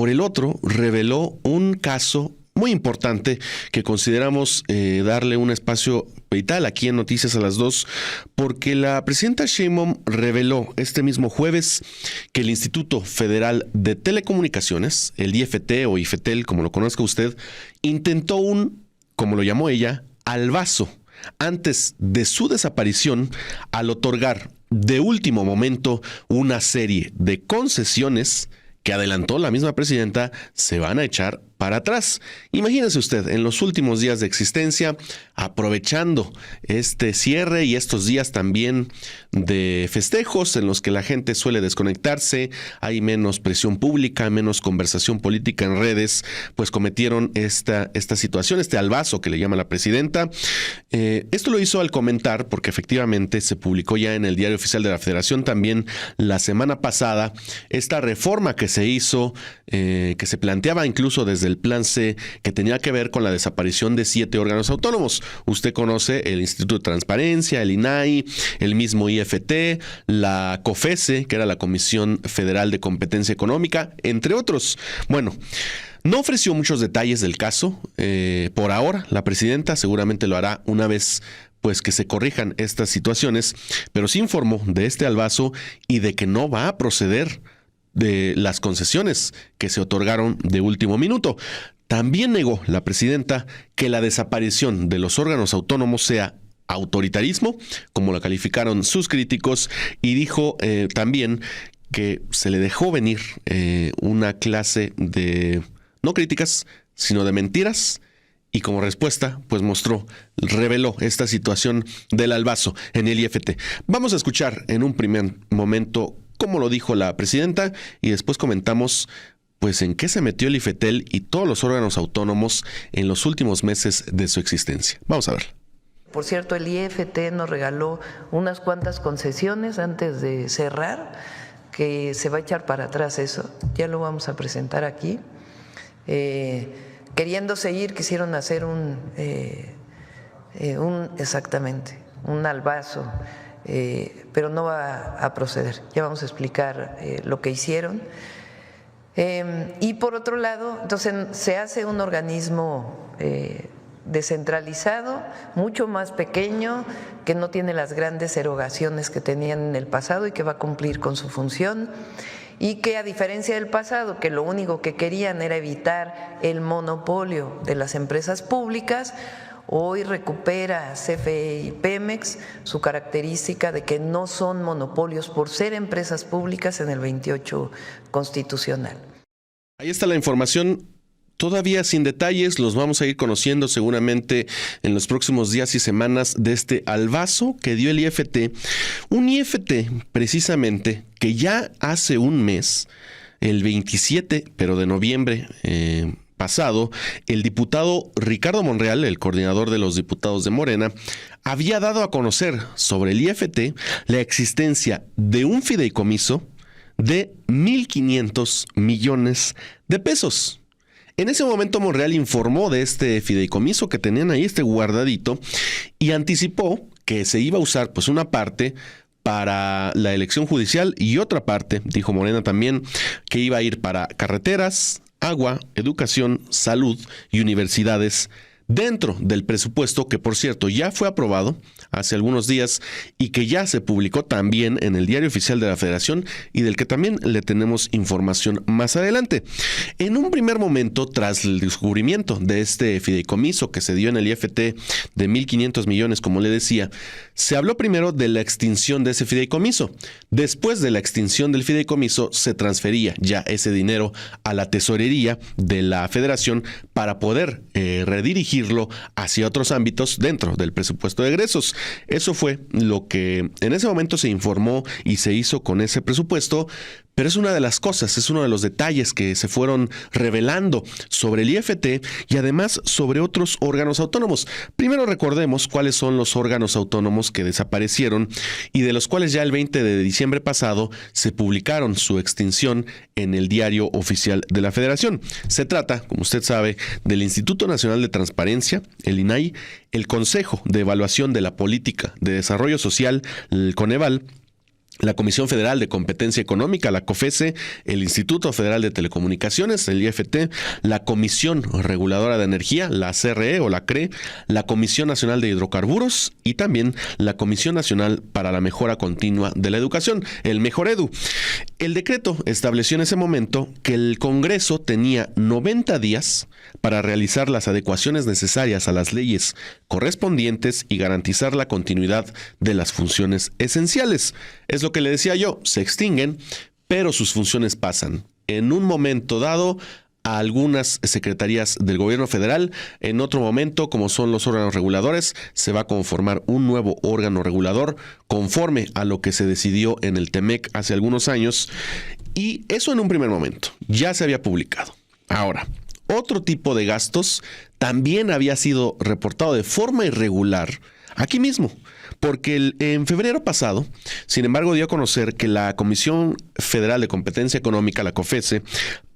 por el otro, reveló un caso muy importante que consideramos darle un espacio vital aquí en Noticias a las 2, porque la presidenta Sheinbaum reveló este mismo jueves que el Instituto Federal de Telecomunicaciones, el IFT o IFETEL, como lo conozca usted, intentó como lo llamó ella, albazo antes de su desaparición al otorgar de último momento una serie de concesiones que adelantó la misma presidenta se van a echar para atrás. Imagínese usted, en los últimos días de existencia, aprovechando este cierre y estos días también de festejos en los que la gente suele desconectarse, hay menos presión pública, menos conversación política en redes, pues cometieron esta situación, este albazo que le llama la presidenta. Esto lo hizo al comentar, porque efectivamente se publicó ya en el Diario Oficial de la Federación también la semana pasada, esta reforma que se hizo, que se planteaba incluso desde el Plan C, que tenía que ver con la desaparición de 7 órganos autónomos. Usted conoce el Instituto de Transparencia, el INAI, el mismo IFT, la COFESE, que era la Comisión Federal de Competencia Económica, entre otros. Bueno, no ofreció muchos detalles del caso. Por ahora, la presidenta seguramente lo hará una vez pues que se corrijan estas situaciones, pero sí informó de este albazo y de que no va a proceder de las concesiones que se otorgaron de último minuto. También negó la presidenta que la desaparición de los órganos autónomos sea autoritarismo, como lo calificaron sus críticos, y dijo también que se le dejó venir una clase de, no críticas, sino de mentiras, y como respuesta, pues reveló esta situación del albazo en el IFT. Vamos a escuchar en un primer momento cómo lo dijo la presidenta y después comentamos pues en qué se metió el IFETEL y todos los órganos autónomos en los últimos meses de su existencia. Vamos a ver. Por cierto, el IFT nos regaló unas cuantas concesiones antes de cerrar, que se va a echar para atrás eso, ya lo vamos a presentar aquí. Queriendo seguir, quisieron hacer exactamente, un albazo, pero no va a proceder. Ya vamos a explicar lo que hicieron. Y por otro lado, entonces se hace un organismo descentralizado, mucho más pequeño, que no tiene las grandes erogaciones que tenían en el pasado y que va a cumplir con su función, y que a diferencia del pasado, que lo único que querían era evitar el monopolio de las empresas públicas, hoy recupera CFE y Pemex su característica de que no son monopolios por ser empresas públicas en el 28 constitucional. Ahí está la información. Todavía sin detalles, los vamos a ir conociendo seguramente en los próximos días y semanas de este albazo que dio el IFT. Un IFT precisamente que ya hace un mes, el 27, pero de noviembre pasado, el diputado Ricardo Monreal, el coordinador de los diputados de Morena, había dado a conocer sobre el IFT la existencia de un fideicomiso de 1,500 millones de pesos. En ese momento Monreal informó de este fideicomiso que tenían ahí, este guardadito, y anticipó que se iba a usar pues una parte para la elección judicial y otra parte, dijo Morena también, que iba a ir para carreteras, agua, educación, salud y universidades dentro del presupuesto que, por cierto, ya fue aprobado hace algunos días y que ya se publicó también en el Diario Oficial de la Federación y del que también le tenemos información más adelante. En un primer momento, tras el descubrimiento de este fideicomiso que se dio en el IFT de 1,500 millones, como le decía, se habló primero de la extinción de ese fideicomiso. Después de la extinción del fideicomiso, se transfería ya ese dinero a la tesorería de la Federación para poder redirigirlo hacia otros ámbitos dentro del presupuesto de egresos. Eso fue lo que en ese momento se informó y se hizo con ese presupuesto, pero es una de las cosas, es uno de los detalles que se fueron revelando sobre el IFT y además sobre otros órganos autónomos. Primero recordemos cuáles son los órganos autónomos que desaparecieron y de los cuales ya el 20 de diciembre pasado se publicaron su extinción en el Diario Oficial de la Federación. Se trata, como usted sabe, del Instituto Nacional de Transparencia, el INAI, el Consejo de Evaluación de la Política de Desarrollo Social, el Coneval, la Comisión Federal de Competencia Económica, la COFESE, el Instituto Federal de Telecomunicaciones, el IFT, la Comisión Reguladora de Energía, la CRE o la CRE, la Comisión Nacional de Hidrocarburos y también la Comisión Nacional para la Mejora Continua de la Educación, el Mejoredu. El decreto estableció en ese momento que el Congreso tenía 90 días para realizar las adecuaciones necesarias a las leyes correspondientes y garantizar la continuidad de las funciones esenciales. Es lo que le decía yo, se extinguen, pero sus funciones pasan. En un momento dado, a algunas secretarías del gobierno federal, en otro momento, como son los órganos reguladores, se va a conformar un nuevo órgano regulador conforme a lo que se decidió en el TEMEC hace algunos años, y eso en un primer momento, ya se había publicado. Ahora, otro tipo de gastos también había sido reportado de forma irregular aquí mismo, porque en febrero pasado, sin embargo, dio a conocer que la Comisión Federal de Competencia Económica, la COFESE,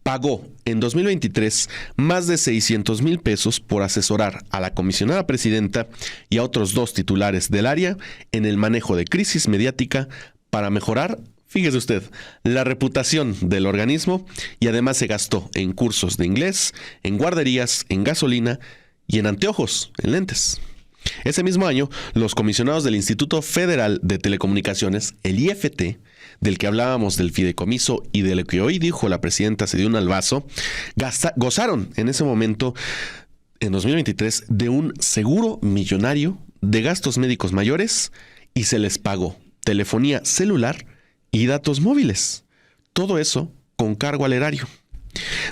pagó en 2023 más de 600 mil pesos por asesorar a la comisionada presidenta y a otros 2 titulares del área en el manejo de crisis mediática para mejorar, fíjese usted, la reputación del organismo, y además se gastó en cursos de inglés, en guarderías, en gasolina y en anteojos, en lentes. Ese mismo año, los comisionados del Instituto Federal de Telecomunicaciones, el IFT, del que hablábamos del fideicomiso y de lo que hoy dijo la presidenta Sedín Albazo, gozaron en ese momento, en 2023, de un seguro millonario de gastos médicos mayores y se les pagó telefonía celular y datos móviles. Todo eso con cargo al erario.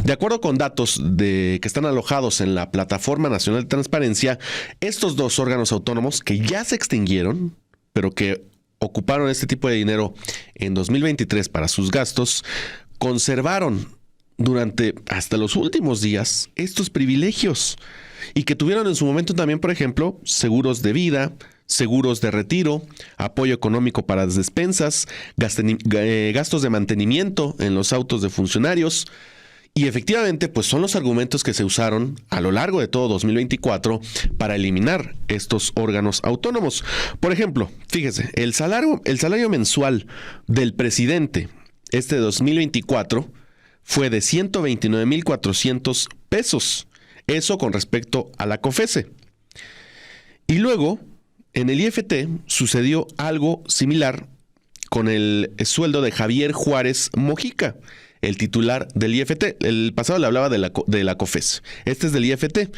De acuerdo con datos que están alojados en la Plataforma Nacional de Transparencia, estos 2 órganos autónomos que ya se extinguieron, pero que ocuparon este tipo de dinero en 2023 para sus gastos, conservaron durante hasta los últimos días estos privilegios y que tuvieron en su momento también, por ejemplo, seguros de vida, seguros de retiro, apoyo económico para las despensas, gastos de mantenimiento en los autos de funcionarios. Y efectivamente, pues son los argumentos que se usaron a lo largo de todo 2024 para eliminar estos órganos autónomos. Por ejemplo, fíjese, el salario mensual del presidente de 2024 fue de 129,400 pesos. Eso con respecto a la COFESE. Y luego, en el IFT sucedió algo similar con el sueldo de Javier Juárez Mojica, el titular del IFT. El pasado le hablaba de la COFESE. Este es del IFT.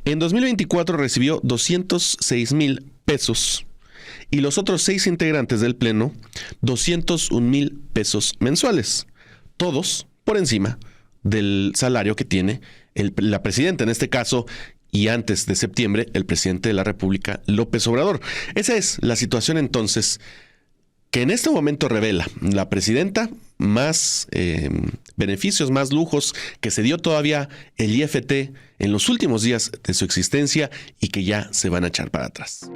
En 2024 recibió 206,000 pesos. Y los otros 6 integrantes del Pleno, 201,000 pesos mensuales. Todos por encima del salario que tiene la presidenta, en este caso, y antes de septiembre, el presidente de la República, López Obrador. Esa es la situación entonces que en este momento revela la presidenta, más beneficios, más lujos que se dio todavía el IFT en los últimos días de su existencia y que ya se van a echar para atrás.